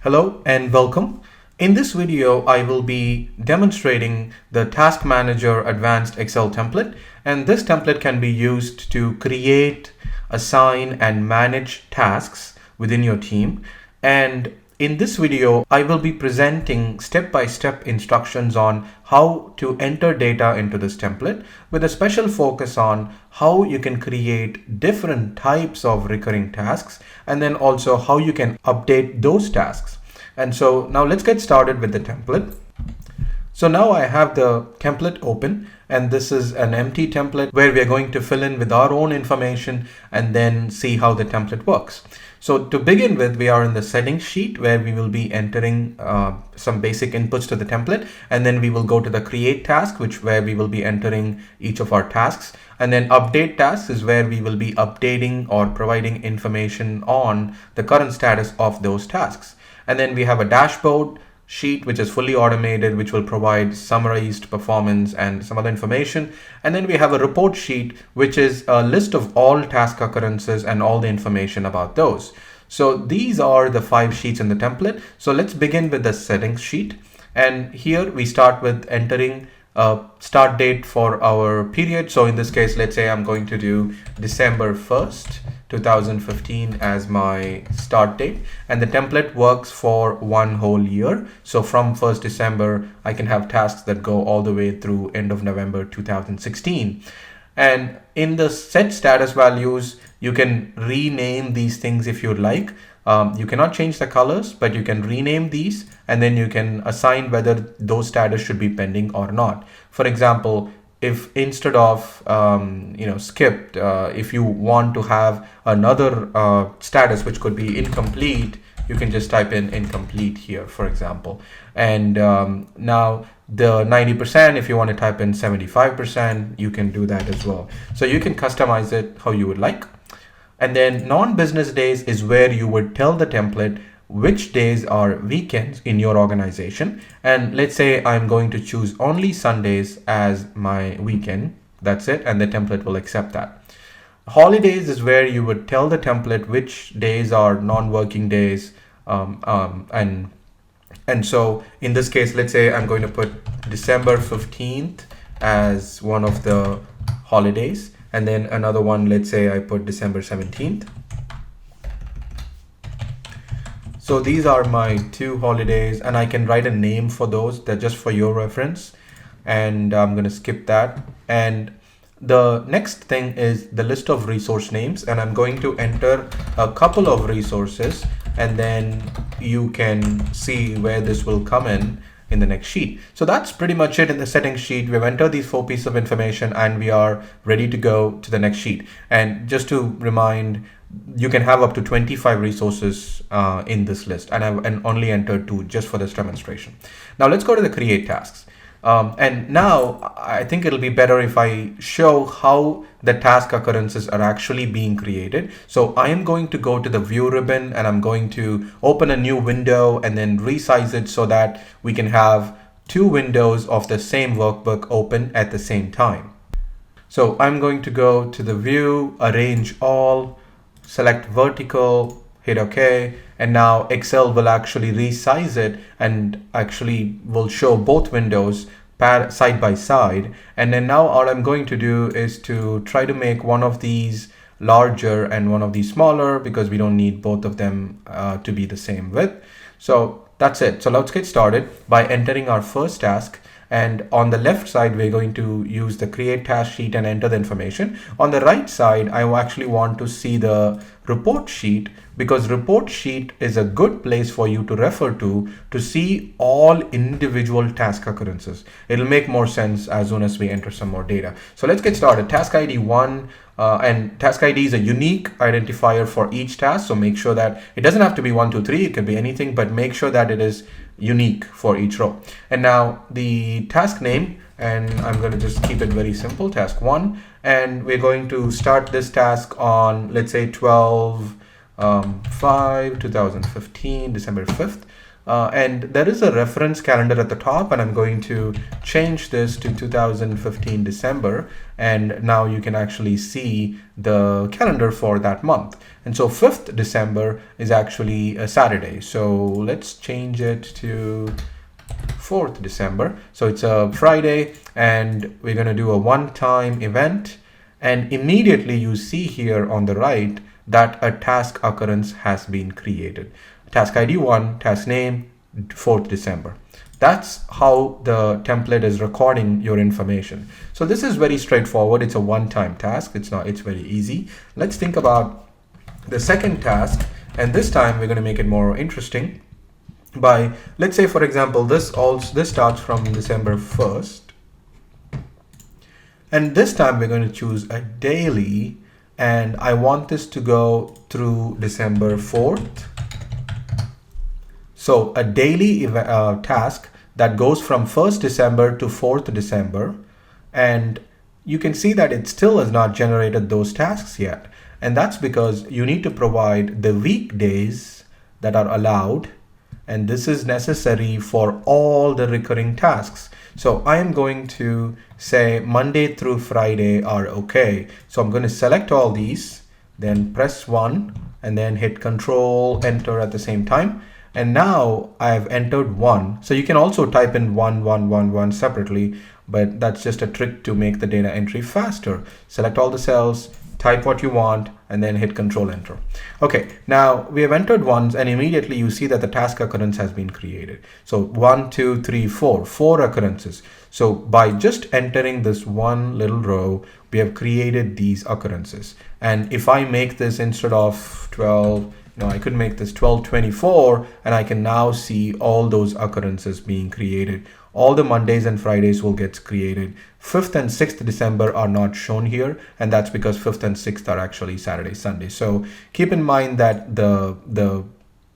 Hello and welcome. In this video, I will be demonstrating the Task Manager Advanced Excel template, and this template can be used to create, assign, and manage tasks within your team. And in this video, I will be presenting step-by-step instructions on how to enter data into this template with a special focus on how you can create different types of recurring tasks and then also how you can update those tasks. And so now let's get started with the template. So now I have the template open, and this is an empty template where we are going to fill in with our own information and then see how the template works. So to begin with, we are in the settings sheet where we will be entering some basic inputs to the template, and then we will go to the create task, where we will be entering each of our tasks, and then update tasks is where we will be updating or providing information on the current status of those tasks. And then we have a dashboard sheet, which is fully automated, which will provide summarized performance and some other information. And then we have a report sheet, which is a list of all task occurrences and all the information about those. So these are the 5 sheets in the template. So let's begin with the settings sheet. And here we start with entering a start date for our period. So in this case, let's say I'm going to do December 1st, 2015 as my start date, and the template works for 1 whole year. So from 1st December, I can have tasks that go all the way through end of November 2016. And in the set status values, you can rename these things if you'd like. You cannot change the colors, but you can rename these, and then you can assign whether those status should be pending or not. For example, if instead of skipped, if you want to have another status which could be incomplete, you can just type in incomplete here, for example. And now the 90%, if you want to type in 75%, you can do that as well. So you can customize it how you would like. And then non-business days is where you would tell the template which days are weekends in your organization. And let's say I'm going to choose only Sundays as my weekend. That's it. And the template will accept that. Holidays is where you would tell the template which days are non-working days. And so in this case, let's say I'm going to put December 15th as one of the holidays. And then another one, let's say I put December 17th. So these are my 2 holidays, and I can write a name for those. They're just for your reference. And I'm going to skip that. And the next thing is the list of resource names. And I'm going to enter a couple of resources, and then you can see where this will come in the next sheet. So that's pretty much it in the settings sheet. We've entered these 4 pieces of information, and we are ready to go to the next sheet. And just to remind, you can have up to 25 resources in this list, and I've only entered 2 just for this demonstration. Now let's go to the create tasks. And now I think it'll be better if I show how the task occurrences are actually being created. So I am going to go to the view ribbon, and I'm going to open a new window and then resize it so that we can have 2 windows of the same workbook open at the same time. So I'm going to go to the view, arrange all, select vertical, hit OK, and now Excel will actually resize it and actually will show both windows side by side. And then now all I'm going to do is to try to make one of these larger and one of these smaller, because we don't need both of them to be the same width. So that's it. So let's get started by entering our first task. And on the left side, we're going to use the create task sheet and enter the information. On the right side, I actually want to see the report sheet, because report sheet is a good place for you to refer to see all individual task occurrences. It'll make more sense as soon as we enter some more data. So let's get started. Task ID 1, and task ID is a unique identifier for each task. So make sure that it doesn't have to be 1, 2, 3. It can be anything, but make sure that it is unique for each row. And now the task name, and I'm going to just keep it very simple, task 1. And we're going to start this task on, let's say 12/5/2015, December 5th. And there is a reference calendar at the top, and I'm going to change this to 2015 December. And now you can actually see the calendar for that month. And so 5th December is actually a Saturday. So let's change it to 4th December. So it's a Friday, and we're going to do a one-time event. And immediately you see here on the right that a task occurrence has been created. Task ID 1, task name, 4th December. That's how the template is recording your information. So this is very straightforward. It's a one-time task. It's very easy. Let's think about the second task, and this time we're going to make it more interesting by, let's say for example, this starts from December 1st, and this time we're going to choose a daily, and I want this to go through December 4th. So a daily task that goes from 1st December to 4th December, and you can see that it still has not generated those tasks yet. And that's because you need to provide the weekdays that are allowed, and this is necessary for all the recurring tasks. So I am going to say Monday through Friday are okay. So I'm going to select all these, then press 1, and then hit Control Enter at the same time. And now I have entered 1. So you can also type in 1, 1, 1, 1 separately, but that's just a trick to make the data entry faster. Select all the cells, type what you want, and then hit Control Enter. Okay, now we have entered ones, and immediately you see that the task occurrence has been created. So 1, 2, 3, 4, 4 occurrences. So by just entering this one little row, we have created these occurrences. And if I make this instead of 12, I could make this 1224, and I can now see all those occurrences being created. All the Mondays and Fridays will get created. 5th and 6th December are not shown here, and that's because 5th and 6th are actually Saturday, Sunday. So keep in mind that the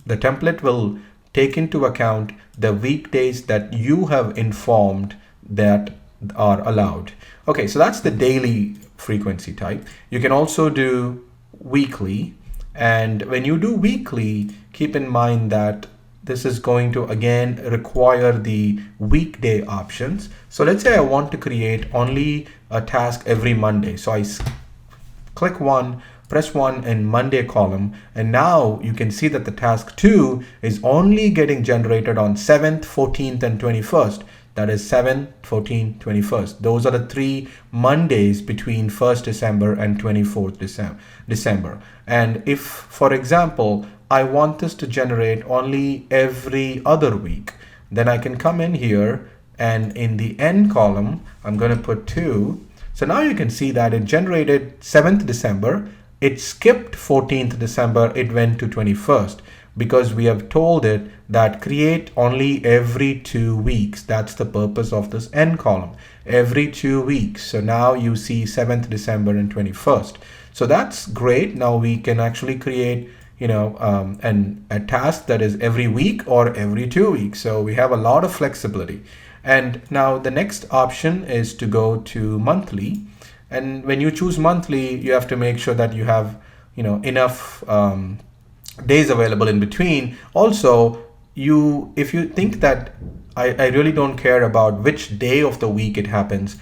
template will take into account the weekdays that you have informed that are allowed. Okay, so that's the daily frequency type. You can also do weekly. And when you do weekly, keep in mind that this is going to again require the weekday options. So let's say I want to create only a task every Monday. So I click 1, press 1 in Monday column, and now you can see that the task 2 is only getting generated on 7th, 14th, and 21st. That is 7th, 14th, 21st. Those are the 3 Mondays between 1st December and 24th December. And if, for example, I want this to generate only every other week, then I can come in here, and in the end column, I'm going to put 2. So now you can see that it generated 7th December. It skipped 14th December. It went to 21st. Because we have told it that create only every 2 weeks. That's the purpose of this end column, every 2 weeks. So now you see 7th December and 21st. So that's great. Now we can actually create, a task that is every week or every 2 weeks. So we have a lot of flexibility. And now the next option is to go to monthly. And when you choose monthly, you have to make sure that you have, enough days available in between. Also, if you think that I really don't care about which day of the week it happens,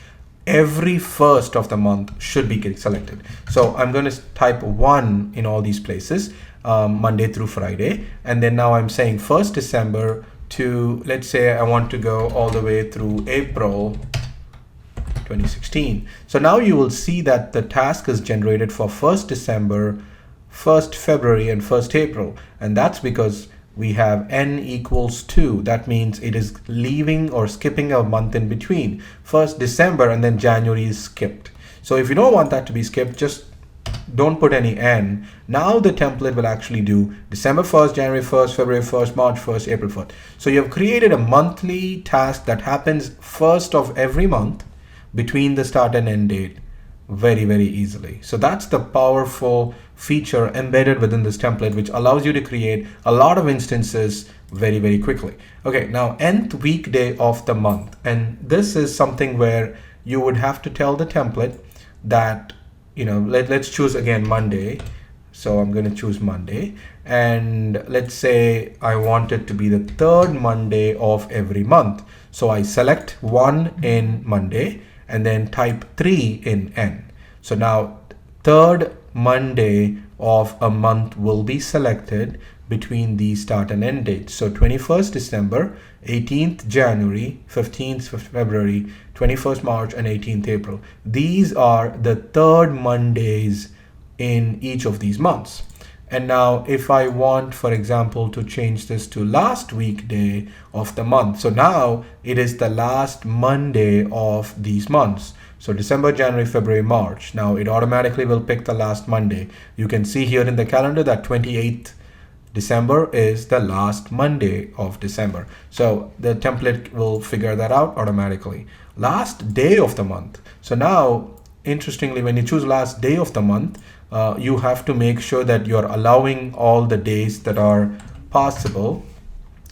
every first of the month should be selected. So I'm going to type 1 in all these places, Monday through Friday, and then now I'm saying 1st December to, let's say I want to go all the way through April 2016. So now you will see that the task is generated for 1st December, 1st February, and 1st April. And that's because we have n equals 2. That means it is leaving or skipping a month in between. 1st December and then January is skipped. So if you don't want that to be skipped, just don't put any n. Now the template will actually do December 1st, January 1st, February 1st, March 1st, April 1st. So you have created a monthly task that happens first of every month between the start and end date very, very easily. So that's the powerful feature embedded within this template, which allows you to create a lot of instances very, very quickly. Okay, now nth weekday of the month. And this is something where you would have to tell the template that, let's choose again Monday. So I'm going to choose Monday, and let's say I want it to be the third Monday of every month. So I select 1 in Monday and then type 3 in N. So now third Monday of a month will be selected between the start and end dates. So 21st December, 18th January, 15th February, 21st March, and 18th April. These are the third Mondays in each of these months. And now if I want, for example, to change this to last weekday of the month. So now it is the last Monday of these months. So December, January, February, March. Now it automatically will pick the last Monday. You can see here in the calendar that 28th December is the last Monday of December. So the template will figure that out automatically. Last day of the month. So now, interestingly, when you choose last day of the month, you have to make sure that you're allowing all the days that are possible.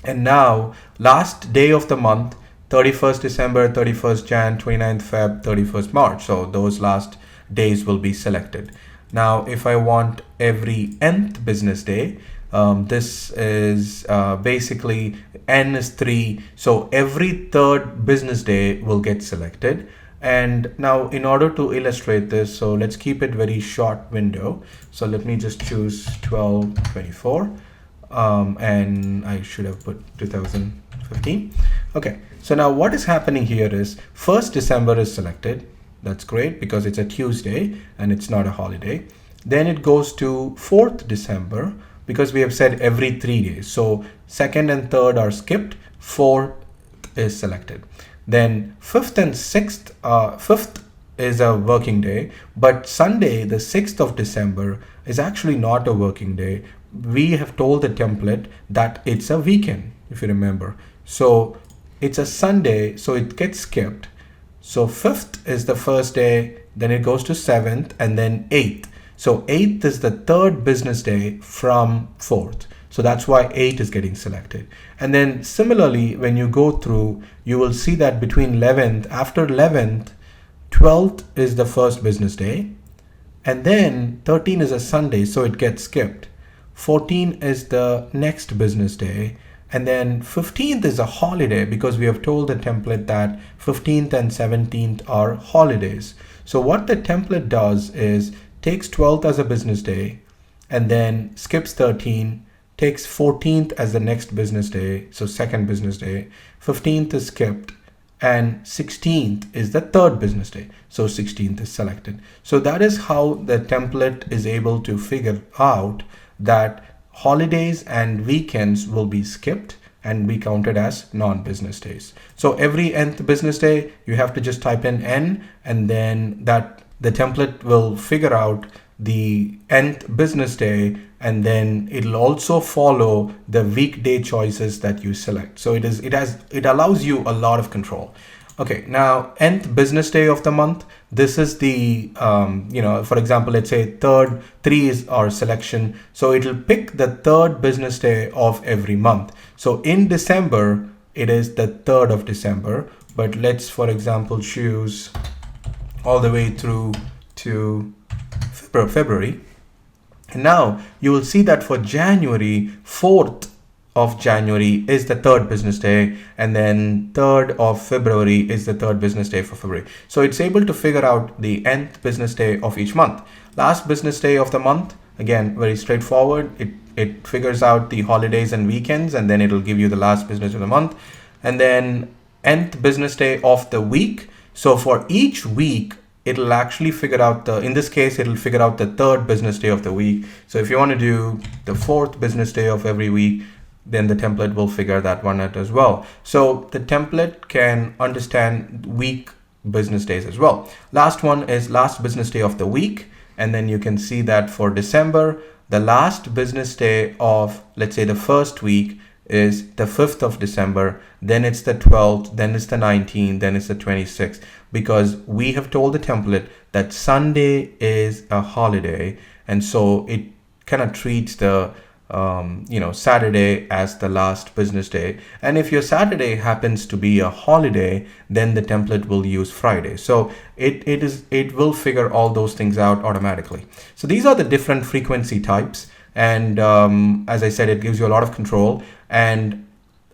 And now last day of the month, 31st December, 31st Jan, 29th Feb, 31st March. So those last days will be selected. Now, if I want every nth business day, this is basically N is 3. So every third business day will get selected. And now in order to illustrate this, so let's keep it very short window. So let me just choose 12/24 and I should have put 2015. Okay, so now what is happening here is 1st December is selected. That's great because it's a Tuesday and it's not a holiday. Then it goes to 4th December because we have said every 3 days. So 2nd and 3rd are skipped, 4th is selected. Then 5th and 6th, 5th is a working day, but Sunday, the 6th of December is actually not a working day. We have told the template that it's a weekend, if you remember. So it's a Sunday, so it gets skipped. So 5th is the first day, then it goes to 7th and then 8th. So 8th is the third business day from 4th. So that's why 8 is getting selected. And then similarly, when you go through, you will see that between 11th, after 11th, 12th is the first business day. And then 13 is a Sunday, so it gets skipped. 14 is the next business day. And then 15th is a holiday because we have told the template that 15th and 17th are holidays. So what the template does is takes 12th as a business day and then skips 13, takes 14th as the next business day, so second business day, 15th is skipped, and 16th is the third business day, so 16th is selected. So that is how the template is able to figure out that holidays and weekends will be skipped and be counted as non-business days. So every nth business day, you have to just type in N, and then that the template will figure out the nth business day, and then it'll also follow the weekday choices that you select. So it allows you a lot of control. Okay, now nth business day of the month, this is the for example, let's say 3 is our selection, so it'll pick the third business day of every month. So in December it is the 3rd of December, but let's for example choose all the way through to February. And now you will see that for January, 4th of January is the third business day, and then 3rd of February is the third business day for February. So it's able to figure out the nth business day of each month. Last business day of the month, again, very straightforward. It figures out the holidays and weekends, and then it'll give you the last business of the month. And then nth business day of the week. So for each week, it'll actually figure out in this case, it'll figure out the third business day of the week. So if you want to do the 4th business day of every week, then the template will figure that one out as well. So the template can understand week business days as well. Last one is last business day of the week. And then you can see that for December, the last business day of, let's say the first week is the 5th of December, then it's the 12th, then it's the 19th, then it's the 26th, because we have told the template that Sunday is a holiday, and so it kind of treats the Saturday as the last business day. And if your Saturday happens to be a holiday, then the template will use Friday. So it will figure all those things out automatically. So these are the different frequency types. And as I said, it gives you a lot of control. And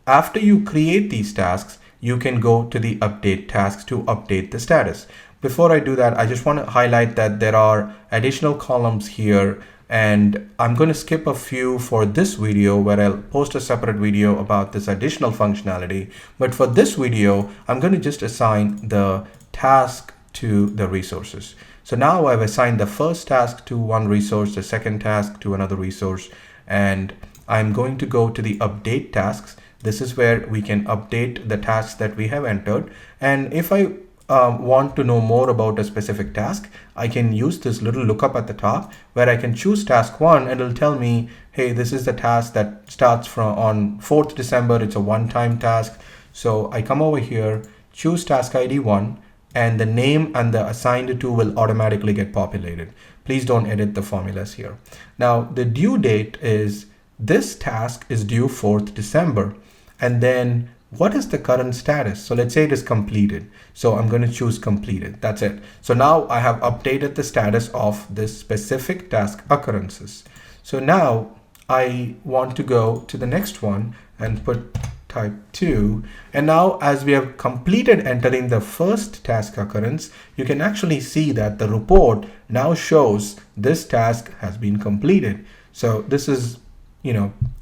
after you create these tasks, you can go to the update tasks to update the status. Before I do that, I just want to highlight that there are additional columns here, and I'm going to skip a few for this video where I'll post a separate video about this additional functionality. But for this video, I'm going to just assign the task to the resources. So now I've assigned the first task to one resource, the second task to another resource, and I'm going to go to the update tasks. This is where we can update the tasks that we have entered. And if I want to know more about a specific task, I can use this little lookup at the top where I can choose task 1 and it'll tell me, hey, this is the task that starts from on 4th December. It's a one-time task. So I come over here, choose task ID 1, and the name and the assigned to will automatically get populated. Please don't edit the formulas here. Now the due date is, this task is due 4th December. And then what is the current status? So let's say it is completed. So I'm going to choose completed. That's it. So now I have updated the status of this specific task occurrences. So now I want to go to the next one and put type 2. And now as we have completed entering the first task occurrence, you can actually see that the report now shows this task has been completed. So this is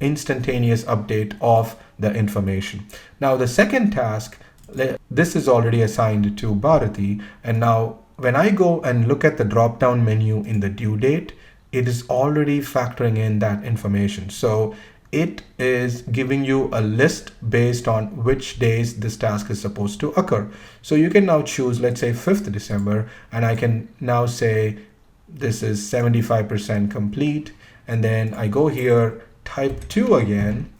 instantaneous update of the information. Now the second task, this is already assigned to Bharati, and now when I go and look at the drop down menu in the due date, it is already factoring in that information. So it is giving you a list based on which days this task is supposed to occur. So you can now choose, let's say 5th December, and I can now say this is 75% complete, and then I go here, type 2 again,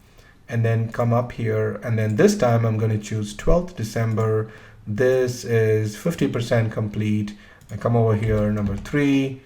and then come up here, and then this time I'm going to choose 12th December. This is 50% complete. I come over here, number 3.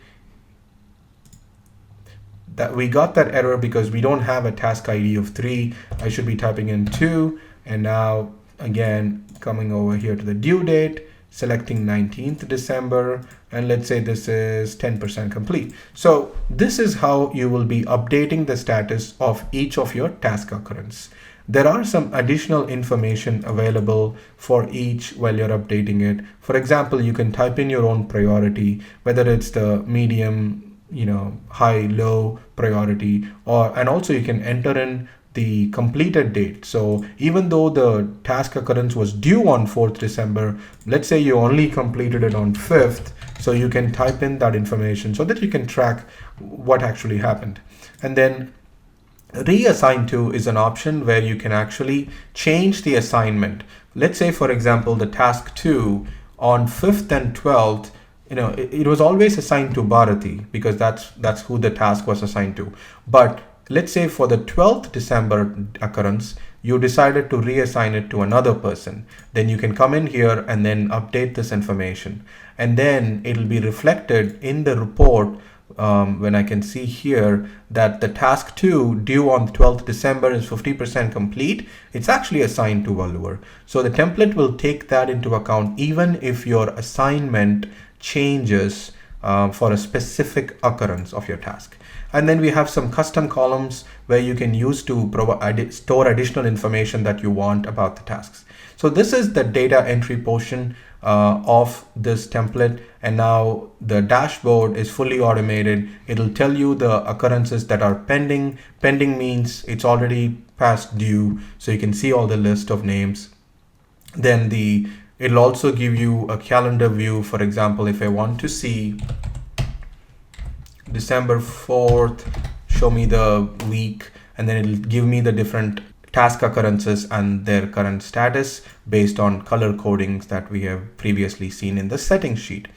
That we got that error because we don't have a task ID of 3. I should be typing in 2, and now again coming over here to the due date, selecting 19th December, and let's say this is 10% complete. So this is how you will be updating the status of each of your task occurrence. There are some additional information available for each while you're updating it. For example, you can type in your own priority, whether it's the medium, high, low priority, and also you can enter in the completed date. So even though the task occurrence was due on 4th December, let's say you only completed it on 5th, so you can type in that information so that you can track what actually happened. And then reassign to is an option where you can actually change the assignment. Let's say, for example, the task 2 on 5th and 12th, it was always assigned to Bharati because that's who the task was assigned to. But let's say for the 12th December occurrence, you decided to reassign it to another person. Then you can come in here and then update this information. And then it'll be reflected in the report when I can see here that the task 2 due on 12th December is 50% complete. It's actually assigned to Vallur. So the template will take that into account even if your assignment changes for a specific occurrence of your task. And then we have some custom columns where you can use to store additional information that you want about the tasks. So this is the data entry portion of this template, and now the dashboard is fully automated. It'll tell you the occurrences that are pending. Pending means it's already past due, so you can see all the list of names. Then it'll also give you a calendar view. For example, if I want to see December 4th, show me the week, and then it'll give me the different task occurrences and their current status based on color codings that we have previously seen in the settings sheet.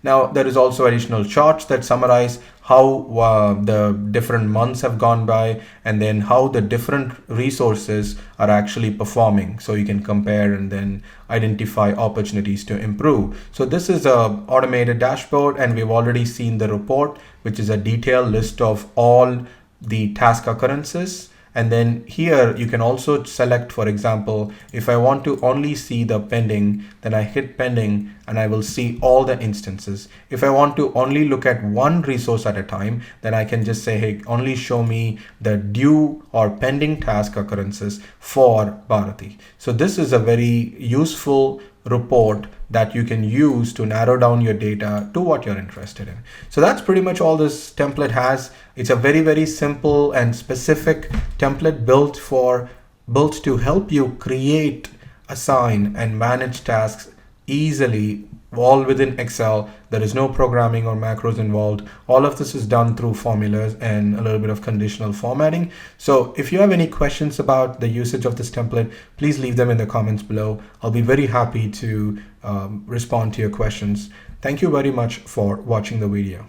Now there is also additional charts that summarize how the different months have gone by, and then how the different resources are actually performing. So you can compare and then identify opportunities to improve. So this is a automated dashboard, and we've already seen the report, which is a detailed list of all the task occurrences. And then here you can also select, for example, if I want to only see the pending, then I hit pending and I will see all the instances. If I want to only look at one resource at a time, then I can just say, hey, only show me the due or pending task occurrences for Bharati. So this is a very useful report that you can use to narrow down your data to what you're interested in. So that's pretty much all this template has. It's a very, very simple and specific template built to help you create, assign, and manage tasks easily, all within Excel. There is no programming or macros involved. All of this is done through formulas and a little bit of conditional formatting. So if you have any questions about the usage of this template, please leave them in the comments below. I'll be very happy to respond to your questions. Thank you very much for watching the video.